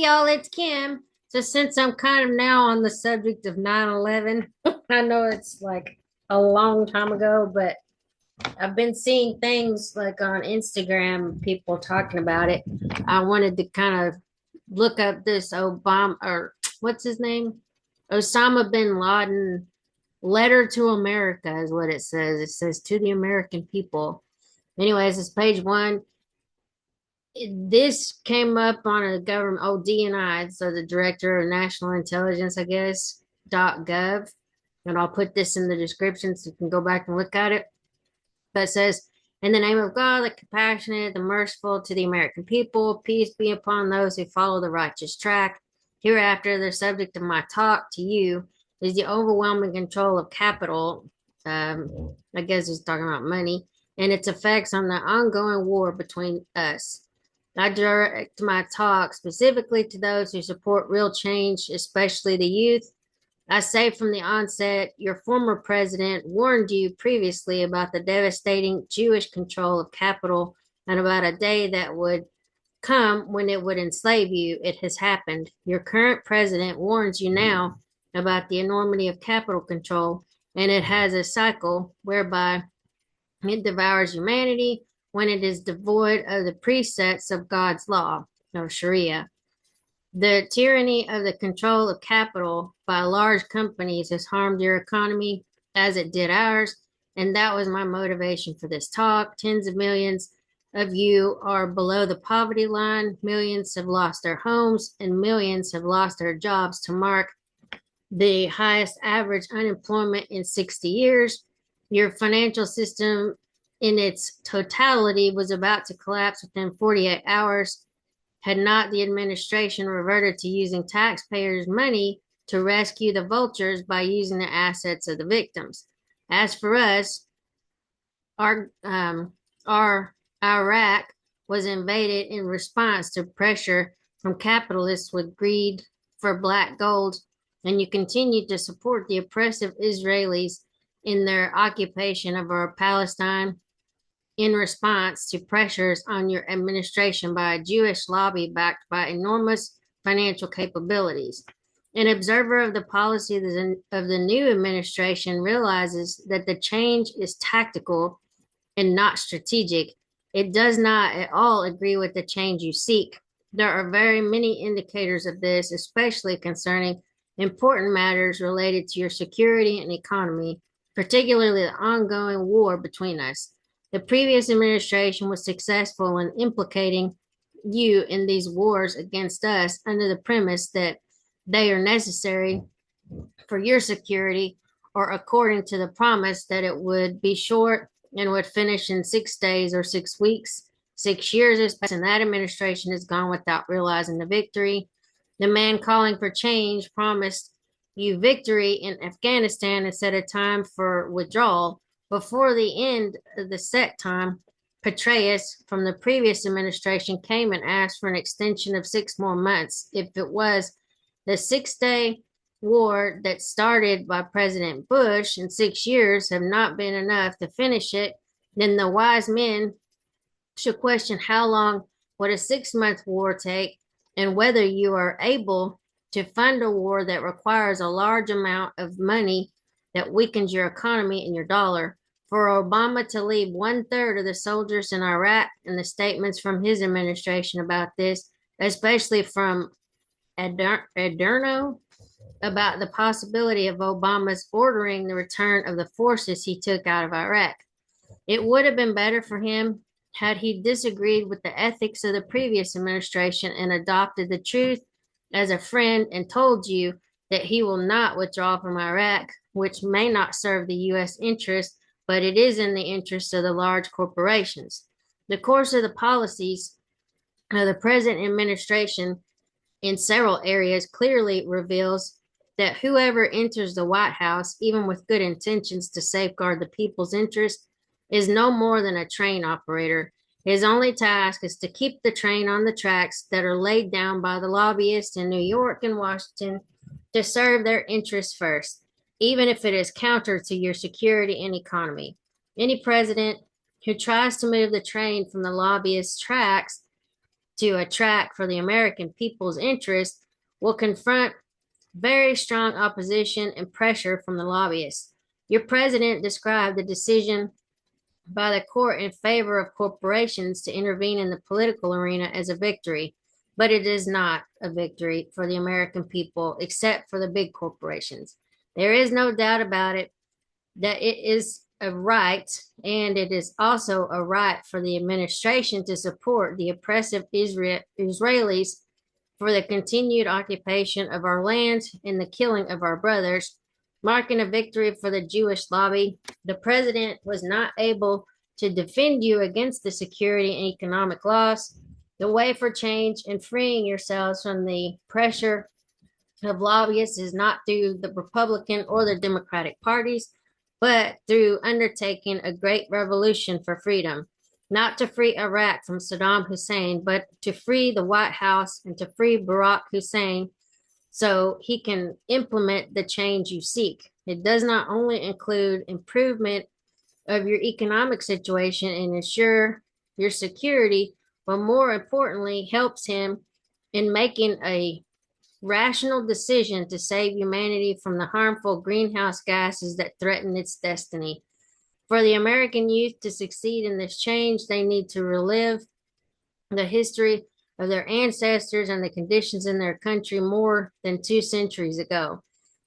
Hey y'all, it's Kim. So since I'm kind of now on the subject of 9/11, I know it's like a long time ago, but I've been seeing things like on Instagram, people talking about it. I wanted to kind of look up this Obama or what's his name? Osama bin Laden letter to America is what it says. It says to the American people. Anyways, it's page one. This came up on a government, DNI, so the Director of National Intelligence, I guess, .gov. And I'll put this in the description so you can go back and look at it. But it says, in the name of God, the compassionate, the merciful to the American people, peace be upon those who follow the righteous track. Hereafter, the subject of my talk to you is the overwhelming control of capital. I guess it's talking about money and its effects on the ongoing war between us. I direct my talk specifically to those who support real change, especially the youth. I say from the onset, your former president warned you previously about the devastating Jewish control of capital and about a day that would come when it would enslave you. It has happened. Your current president warns you now about the enormity of capital control, and it has a cycle whereby it devours humanity when it is devoid of the precepts of God's law, of Sharia. The tyranny of the control of capital by large companies has harmed your economy as it did ours. And that was my motivation for this talk. Tens of millions of you are below the poverty line. Millions have lost their homes and millions have lost their jobs to mark the highest average unemployment in 60 years. Your financial system in its totality was about to collapse within 48 hours had not the administration reverted to using taxpayers' money to rescue the vultures by using the assets of the victims. As for us, our our Iraq was invaded in response to pressure from capitalists with greed for black gold, and you continue to support the oppressive Israelis in their occupation of our Palestine in response to pressures on your administration by a Jewish lobby backed by enormous financial capabilities. An observer of the policy of the new administration realizes that the change is tactical and not strategic. It does not at all agree with the change you seek. There are very many indicators of this, especially concerning important matters related to your security and economy, particularly the ongoing war between us. The previous administration was successful in implicating you in these wars against us under the premise that they are necessary for your security, or according to the promise that it would be short and would finish in 6 days or 6 weeks. 6 years has passed, and that administration has gone without realizing the victory. The man calling for change promised you victory in Afghanistan and set a time for withdrawal. Before the end of the set time, Petraeus from the previous administration came and asked for an extension of 6 more months. If it was the 6 day war that started by President Bush in 6 years have not been enough to finish it, then the wise men should question how long would a 6 month war take and whether you are able to fund a war that requires a large amount of money that weakens your economy and your dollar. For Obama to leave 1/3 of the soldiers in Iraq and the statements from his administration about this, especially from Adorno, about the possibility of Obama's ordering the return of the forces he took out of Iraq. It would have been better for him had he disagreed with the ethics of the previous administration and adopted the truth as a friend and told you that he will not withdraw from Iraq, which may not serve the U.S. interest, but it is in the interest of the large corporations. The course of the policies of the present administration in several areas clearly reveals that whoever enters the White House, even with good intentions to safeguard the people's interest, is no more than a train operator. His only task is to keep the train on the tracks that are laid down by the lobbyists in New York and Washington to serve their interests first, even if it is counter to your security and economy. Any president who tries to move the train from the lobbyist tracks to attract for the American people's interest will confront very strong opposition and pressure from the lobbyists. Your president described the decision by the court in favor of corporations to intervene in the political arena as a victory, but it is not a victory for the American people except for the big corporations. There is no doubt about it that it is a right, and it is also a right for the administration to support the oppressive Israelis for the continued occupation of our land and the killing of our brothers, marking a victory for the Jewish lobby. The president was not able to defend you against the security and economic loss. The way for change and freeing yourselves from the pressure of lobbyists is not through the Republican or the Democratic parties, but through undertaking a great revolution for freedom, not to free Iraq from Saddam Hussein, but to free the White House and to free Barack Hussein so he can implement the change you seek. It does not only include improvement of your economic situation and ensure your security, but more importantly, helps him in making a rational decision to save humanity from the harmful greenhouse gases that threaten its destiny. For the American youth to succeed in this change, they need to relive the history of their ancestors and the conditions in their country more than 2 centuries ago.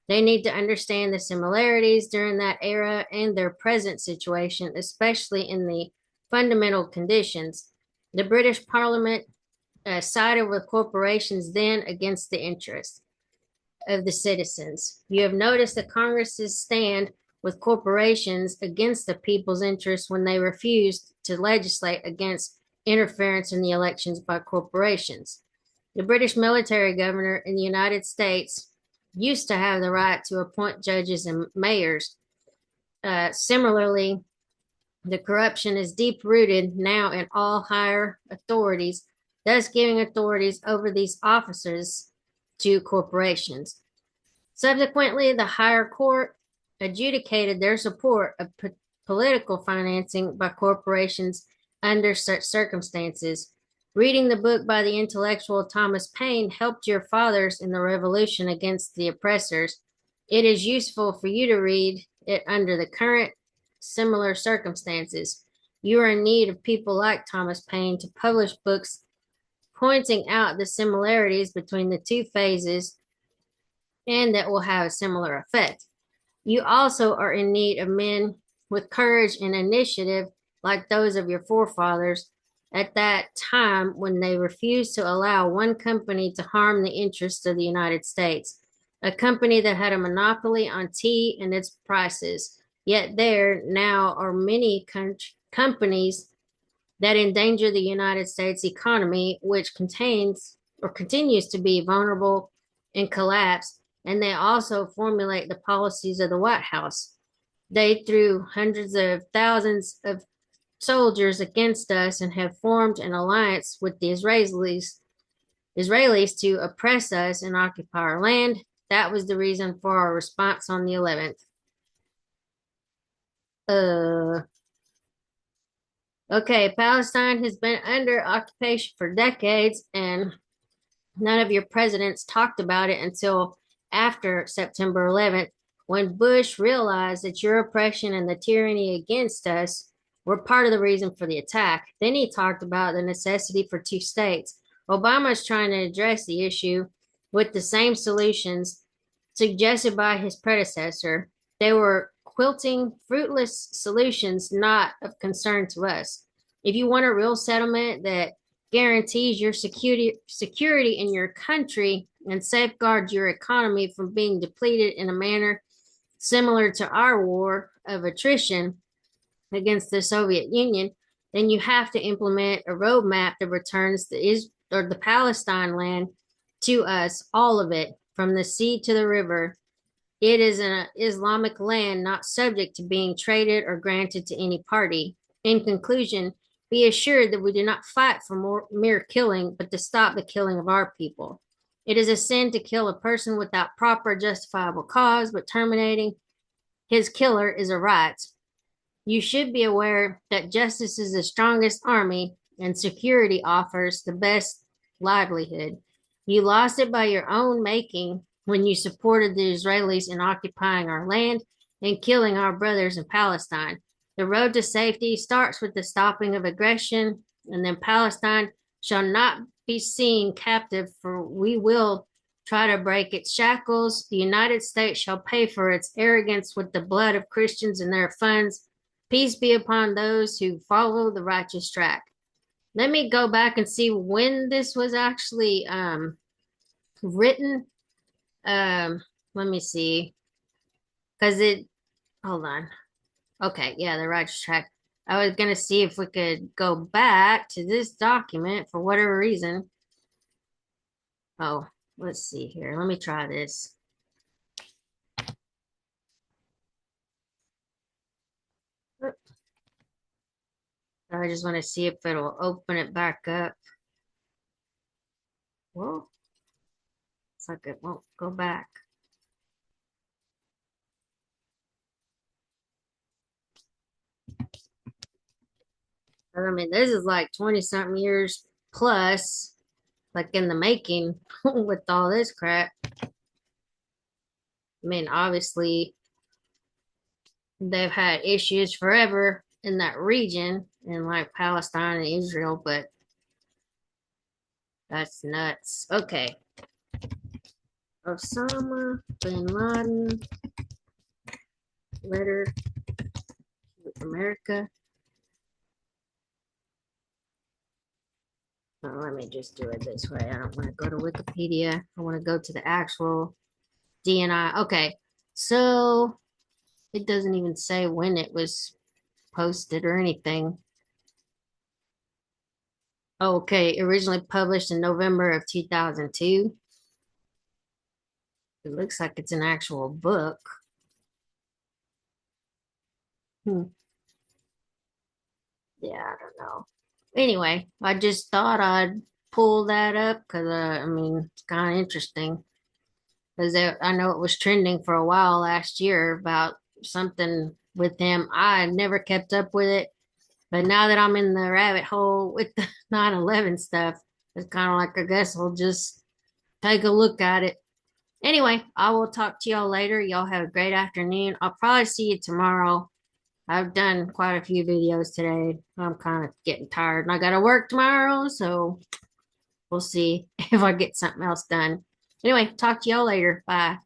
They need to understand the similarities during that era and their present situation, especially in the fundamental conditions. The British Parliament sided with corporations then against the interests of the citizens. You have noticed that Congress's stand with corporations against the people's interests when they refused to legislate against interference in the elections by corporations. The British military governor in the United States used to have the right to appoint judges and mayors. Similarly, the corruption is deep rooted now in all higher authorities, thus giving authorities over these officers to corporations. Subsequently, the higher court adjudicated their support of political financing by corporations under such circumstances. Reading the book by the intellectual Thomas Paine helped your fathers in the revolution against the oppressors. It is useful for you to read it under the current similar circumstances. You are in need of people like Thomas Paine to publish books pointing out the similarities between the two phases and that will have a similar effect. You also are in need of men with courage and initiative like those of your forefathers at that time when they refused to allow one company to harm the interests of the United States, a company that had a monopoly on tea and its prices. Yet there now are many companies that endanger the United States economy, which contains or continues to be vulnerable and collapse, and they also formulate the policies of the White House. They threw hundreds of thousands of soldiers against us and have formed an alliance with the Israelis to oppress us and occupy our land. That was the reason for our response on the 11th. Okay, Palestine has been under occupation for decades, and none of your presidents talked about it until after September 11th, when Bush realized that your oppression and the tyranny against us were part of the reason for the attack. Then he talked about the necessity for 2 states. Obama is trying to address the issue with the same solutions suggested by his predecessor. They were quilting fruitless solutions not of concern to us. If you want a real settlement that guarantees your security in your country and safeguards your economy from being depleted in a manner similar to our war of attrition against the Soviet Union, then you have to implement a roadmap that returns the Palestine land to us, all of it, from the sea to the river. It is an Islamic land not subject to being traded or granted to any party. In conclusion, be assured that we do not fight for mere killing, but to stop the killing of our people. It is a sin to kill a person without proper justifiable cause, but terminating his killer is a right. You should be aware that justice is the strongest army and security offers the best livelihood. You lost it by your own making when you supported the Israelis in occupying our land and killing our brothers in Palestine. The road to safety starts with the stopping of aggression, and then Palestine shall not be seen captive, for we will try to break its shackles. The United States shall pay for its arrogance with the blood of Christians and their funds. Peace be upon those who follow the righteous track. Let me go back and see when this was actually written. Um, Let me see. Because hold on. Okay, yeah, the righteous track. I was gonna see if we could go back to this document for whatever reason. Oh, let's see here. Let me try this. I just want to see if it'll open it back up. Well, it's like it won't go back. I mean, this is like 20 something years plus, like in the making with all this crap. I mean, obviously, they've had issues forever in that region, in like Palestine and Israel, but that's nuts. Okay. Osama bin Laden letter to America. Oh, let me just do it this way. I don't want to go to Wikipedia. I want to go to the actual DNI. Okay. So it doesn't even say when it was posted or anything. Okay, originally published in November of 2002. It looks like it's an actual book. Hmm. Yeah, I don't know. Anyway, I just thought I'd pull that up because I mean, it's kind of interesting because I know it was trending for a while last year about something with him. I never kept up with it, but now that I'm in the rabbit hole with the 9/11 stuff, it's kind of like I guess we'll just take a look at it. Anyway, I will talk to y'all later. Y'all have a great afternoon. I'll probably see you tomorrow. I've done quite a few videos today. I'm kind of getting tired and I got to work tomorrow, so we'll see if I get something else done. Anyway, talk to y'all later. Bye.